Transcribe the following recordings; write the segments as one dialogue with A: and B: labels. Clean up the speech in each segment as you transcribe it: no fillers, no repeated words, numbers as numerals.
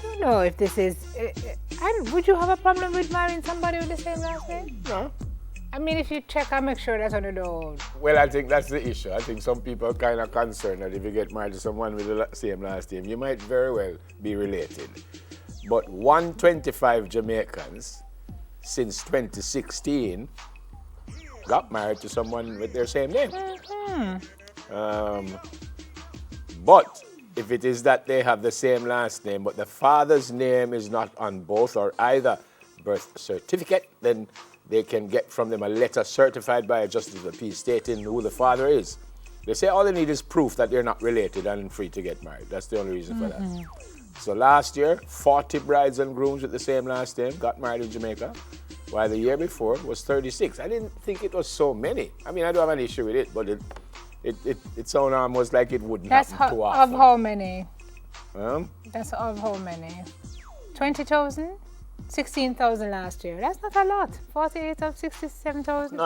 A: don't know if this is. Would you have a problem with marrying somebody with the same last name?
B: No.
A: I mean, if you check, I'll make sure that's on the door.
B: Well, I think that's the issue. I think some people are kind of concerned that if you get married to someone with the same last name, you might very well be related. But 125 Jamaicans since 2016 got married to someone with their same name. But if it is that they have the same last name, but the father's name is not on both or either birth certificate, then they can get from them a letter certified by a justice of the peace stating who the father is. They say all they need is proof that they're not related and free to get married. That's the only reason for that. So last year, 40 brides and grooms with the same last name got married in Jamaica, while the year before was 36. I didn't think it was so many. I mean, I don't have an issue with it, but it sounds almost like it wouldn't happen too often.
A: Of how many?
B: Huh?
A: That's of how many? 20,000? 16,000 last year. That's not a lot. 48 of 67,000.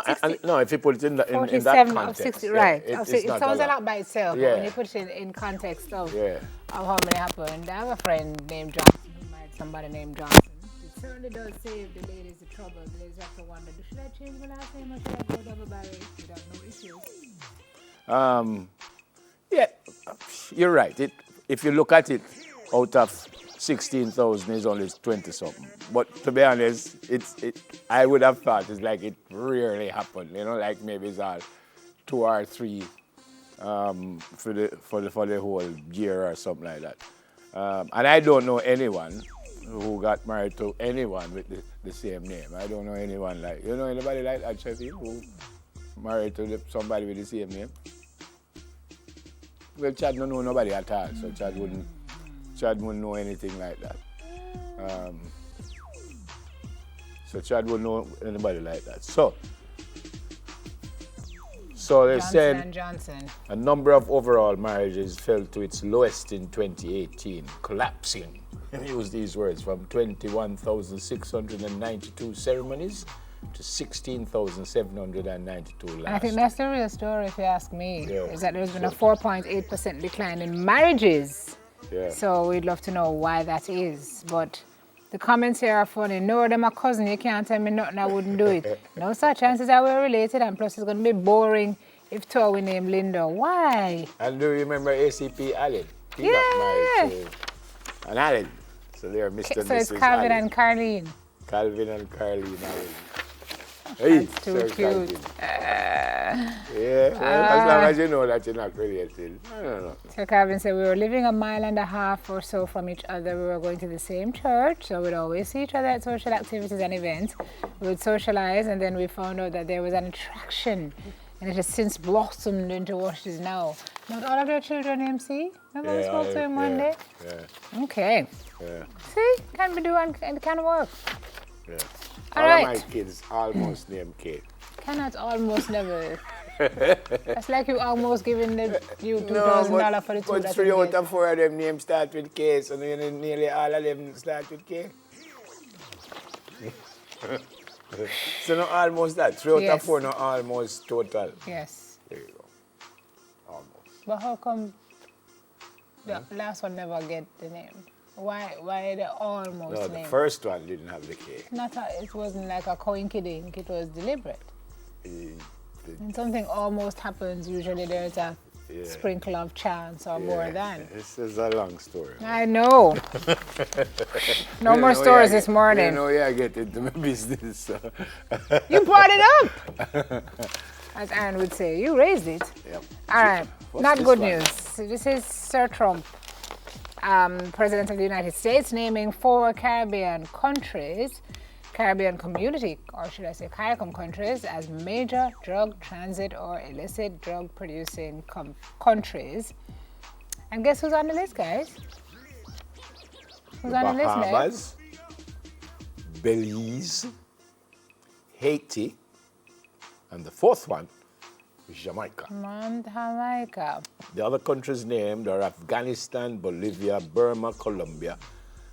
B: No, if you put it in that context.
A: Of 60, right. It sounds a lot by itself,
B: Yeah.
A: but when you put it in context of
B: Yeah.
A: how many happened. I have a friend named Johnson who married somebody named Johnson. It certainly does save the ladies the trouble. The ladies have to wonder, should I change my last name or should I go double barrel without no issues?
B: Yeah, you're right. If you look at it, out of 16,000 is only 20-something. But to be honest, I would have thought it's like it rarely happened. You know, like maybe it's all 2 or 3 for the whole year or something like that. And I don't know anyone who got married to anyone with the same name. I don't know anyone like, you know anybody like that, Sheffield, who married to somebody with the same name? Well, Chad don't know nobody at all, so Chad wouldn't know anything like that. So Chad wouldn't know anybody like that. So they said
A: Johnson.
B: A number of overall marriages fell to its lowest in 2018, collapsing. And use these words, from 21,692 ceremonies to 16,792 last.
A: I think that's the real story, if you ask me, is that there's been a 4.8% decline in marriages.
B: Yeah.
A: So we'd love to know why that is. But the comments here are funny. No, them a cousin, you can't tell me nothing, I wouldn't do it. No, sir, chances are we're related, and plus it's going to be boring if two we name Linda. Why?
B: And do you remember ACP Allen? He got married to an Allen. So they're Mr. and
A: So it's
B: Mrs.
A: Calvin
B: Allen.
A: and Carlene.
B: Calvin and Carlene Allen.
A: That's too
B: Sir
A: cute.
B: Yeah, well, as long as you know that you're not related. I don't know.
A: So Calvin said we were living a mile and a half or so from each other. We were going to the same church, so we'd always see each other at social activities and events. We would socialize, and then we found out that there was an attraction, and it has since blossomed into what it is now. Not all of their children named C? Remember we spoke to him one day?
B: Yeah.
A: Okay.
B: Yeah.
A: See, can be done and it can work.
B: Yeah.
A: All
B: All
A: right.
B: of my kids almost named Kate.
A: Cannot almost never. That's like you almost giving you $2,000 for the two
B: but
A: that
B: 3
A: you
B: out
A: get.
B: of 4 of them names start with K, so nearly all of them start with K. So not almost that. 3 out
A: Yes.
B: of 4, not almost total.
A: Yes.
B: There you go. Almost.
A: But how come the last one never get the name? Why the almost
B: No, the
A: name?
B: first one didn't have the K.
A: It wasn't like a coincidence, it was deliberate.
B: The-
A: When something almost happens, usually there's a sprinkle of chance or more than.
B: This is a long story.
A: I know. No more stories this morning.
B: You know, I get into my business. So.
A: You brought it up! As Aaron would say, you raised it.
B: Yep.
A: All right,
B: What's
A: not
B: this
A: good
B: one?
A: news. This is Sir Trump, President of the United States, naming 4 Caribbean community, or should I say CARICOM countries, as major drug transit or illicit drug producing countries. And guess who's on the list, guys? Who's on the list, Meg?
B: Bahamas, Belize, Haiti, and the 4th one is Jamaica.
A: Jamaica.
B: The other countries named are Afghanistan, Bolivia, Burma, Colombia,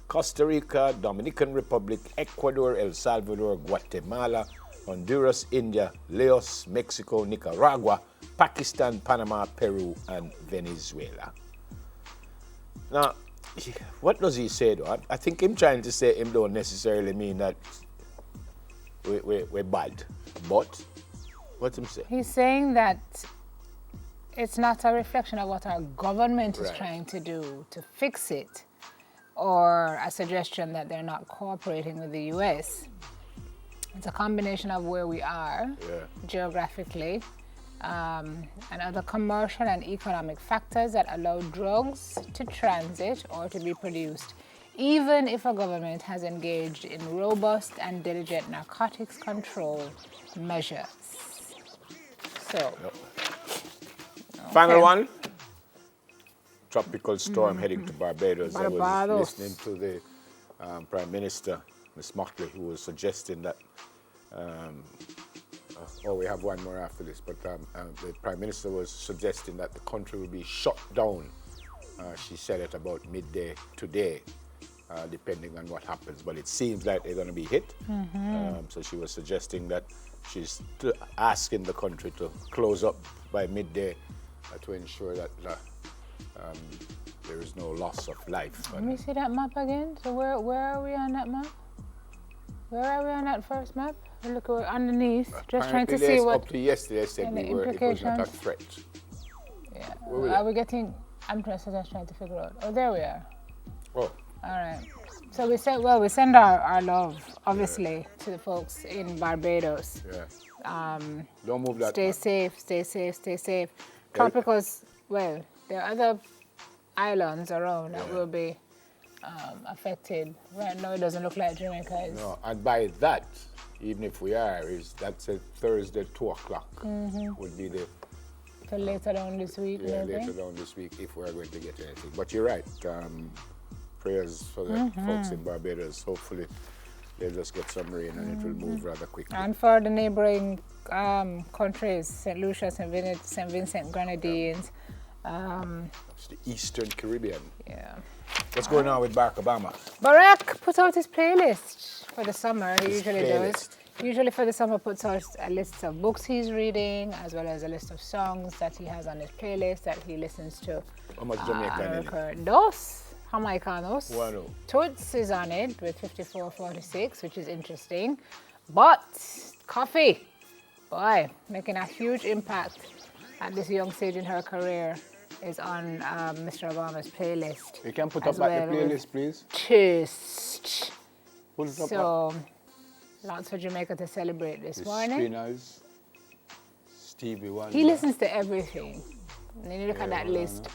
B: Costa Rica, Dominican Republic, Ecuador, El Salvador, Guatemala, Honduras, India, Laos, Mexico, Nicaragua, Pakistan, Panama, Peru, and Venezuela. Now, what does he say though? I think him trying to say him don't necessarily mean that we're bad. But what's him say?
A: He's saying that it's not a reflection of what our government is
B: Right.
A: trying to do to fix it, or a suggestion that they're not cooperating with the US. It's a combination of where we are geographically, and other commercial and economic factors that allow drugs to transit or to be produced, even if a government has engaged in robust and diligent narcotics control measures. So,
B: Final one. Tropical storm heading to Barbados. I was listening to the Prime Minister, Ms. Mockley, who was suggesting that. We have one more after this, but the Prime Minister was suggesting that the country will be shut down. She said it about midday today, depending on what happens. But it seems like they're going to be hit. So she was suggesting that she's asking the country to close up by midday to ensure that there is no loss of life.
A: Let me see that map again. So where are we on that map? Where are we on that first map? Look underneath, just trying to see what.
B: Up to yesterday, said it was not a threat.
A: Yeah. Are we getting? I'm just trying to figure out. Oh, there we are.
B: Oh.
A: All right. So we send our love, obviously, to the folks in Barbados.
B: Yeah. Don't move that.
A: Stay safe, stay safe, stay safe. Tropicals, well, there are other islands around that will be affected. Right now, it doesn't look like Jamaica is.
B: No, and by that, even if we are, that's a Thursday 2 o'clock would be the.
A: So later down this week,
B: Yeah,
A: maybe?
B: later down this week if we're going to get anything. But you're right. Prayers for the folks in Barbados. Hopefully, they'll just get some rain and it will move rather quickly.
A: And for the neighboring countries, St. Lucia, St. Vincent, Grenadines.
B: It's the Eastern Caribbean.
A: Yeah.
B: What's going on with Barack Obama?
A: Barack put out his playlist for the summer. He
B: His
A: usually
B: playlist.
A: does. Usually for the summer puts out a list of books he's reading, as well as a list of songs that he has on his playlist that he listens to.
B: How much Jamaican in it?
A: Dos Jamaicanos.
B: Bueno.
A: Toots is on it with 54.46, which is interesting. But coffee, boy, making a huge impact at this young stage in her career, is on Mr. Obama's playlist.
B: You can put
A: as
B: up
A: well
B: the playlist, please.
A: Toast.
B: Put it up.
A: So, lots for Jamaica to celebrate this
B: The
A: morning.
B: Spinners, Stevie Wonder,
A: He listens to everything. And then you look at that list.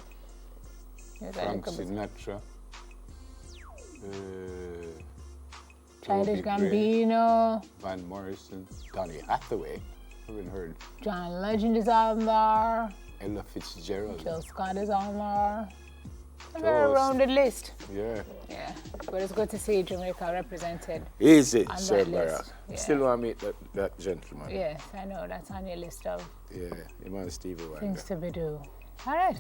B: Frank Sinatra,
A: Childish
B: Toby Gray,
A: Gambino,
B: Van Morrison, Donny Hathaway. I haven't heard.
A: John Legend is on there,
B: Ella Fitzgerald.
A: Jill Scott is on there. A
B: Toast.
A: very rounded list.
B: Yeah.
A: Yeah, but it's good to see Jamaica represented.
B: Is it,
A: On
B: Sir
A: that
B: Barack?
A: list, yeah.
B: Still want to meet that gentleman.
A: Yes, I know, that's on your list of
B: Yeah, him and Stevie Wonder.
A: things to be do. All right.